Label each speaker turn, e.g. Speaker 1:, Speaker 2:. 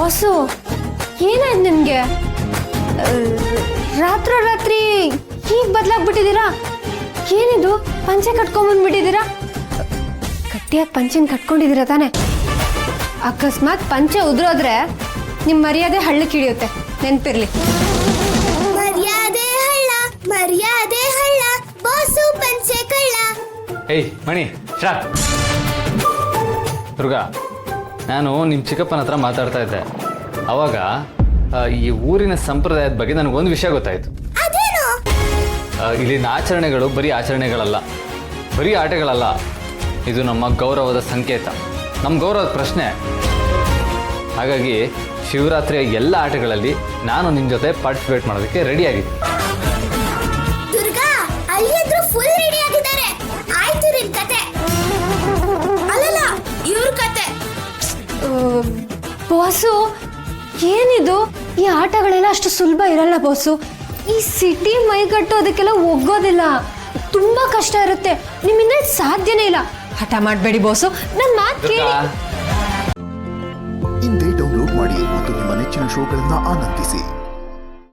Speaker 1: Boss ಏನಾಯ್ತು ನಿಮ್ಗೆ? ರಾತ್ರಿ ಹೀಗೆ ಬದಲಾಗ್ಬಿಟ್ಟಿದ್ದೀರಾ? ಏನಿದು ಪಂಚೆ ಕಟ್ಕೊಂಡ್ಬಂದ್ಬಿಟ್ಟಿದ್ದೀರಾ? ಗಟ್ಟಿಯಾಗಿ ಪಂಚೆನ ಕಟ್ಕೊಂಡಿದ್ದೀರಾ ತಾನೆ? ಅಕಸ್ಮಾತ್ ಪಂಚೆ ಉದುರೋದ್ರೆ ನಿಮ್ಮ ಮರ್ಯಾದೆ ಹಳ್ಳಕ್ಕೆ ಹಿಡಿಯುತ್ತೆ, ನೆನ್ಪಿರ್ಲಿ.
Speaker 2: ಮರ್ಯಾದೆ ಹಳ್ಳ ಬಾಸು ಪಂಚೆ ಕಳ್ಳ.
Speaker 3: ಏಯ್ ಮಣಿ ಶಾಕ್. ದುರ್ಗಾ, ನಾನು ನಿಮ್ಮ ಚಿಕ್ಕಪ್ಪನ ಹತ್ರ ಮಾತಾಡ್ತಾ ಇದ್ದೆ. ಅವಾಗ ಈ ಊರಿನ ಸಂಪ್ರದಾಯದ ಬಗ್ಗೆ ನನಗೊಂದು ವಿಷಯ ಗೊತ್ತಾಯಿತು. ಇಲ್ಲಿನ ಆಚರಣೆಗಳು ಬರೀ ಆಚರಣೆಗಳಲ್ಲ, ಬರೀ ಆಟಗಳಲ್ಲ. ಇದು ನಮ್ಮ ಗೌರವದ ಸಂಕೇತ, ನಮ್ಮ ಗೌರವದ ಪ್ರಶ್ನೆ. ಹಾಗಾಗಿ ಶಿವರಾತ್ರಿಯ ಎಲ್ಲ ಆಟಗಳಲ್ಲಿ ನಾನು ನಿನ್ನ ಜೊತೆ ಪಾರ್ಟಿಸಿಪೇಟ್ ಮಾಡೋದಕ್ಕೆ ರೆಡಿ ಆಗಿದ್ದೀನಿ.
Speaker 2: ದುರ್ಗಾ ಅಲ್ಲಿದ್ರು ಫುಲ್ ರೆಡಿ ಆಗಿದ್ದಾರೆ. ಆಯ್ತು ನಿನ್ ಕತೆ. ಅಲ್ಲಲ್ಲ ಇವ್ರ ಕತೆ.
Speaker 1: ಬಾಸು ಏನಿದು? ಈ ಆಟಗಳೆಲ್ಲ ಅಷ್ಟು ಸುಲಭ ಇರಲ್ಲ ಬಾಸು. ಈ ಸಿಟಿ ಮೈಗಟ್ಟೋದಕ್ಕೆಲ್ಲ ಒಗ್ಗೋದಿಲ್ಲ, ತುಂಬಾ ಕಷ್ಟ ಇರುತ್ತೆ. ನಿಮ್ಮಿಂದ ಸಾಧ್ಯನೇ ಇಲ್ಲ. ಹಠ ಮಾಡಬೇಡಿ ಬಾಸು, ನನ್ನ ಮಾತು ಕೇಳಿ.
Speaker 4: ಹಿಂದೆ ಡೌನ್ಲೋಡ್ ಮಾಡಿ ಮತ್ತು ನಿಮ್ಮ ನೆಚ್ಚಿನ ಶೋಗಳನ್ನು ಆನಂದಿಸಿ.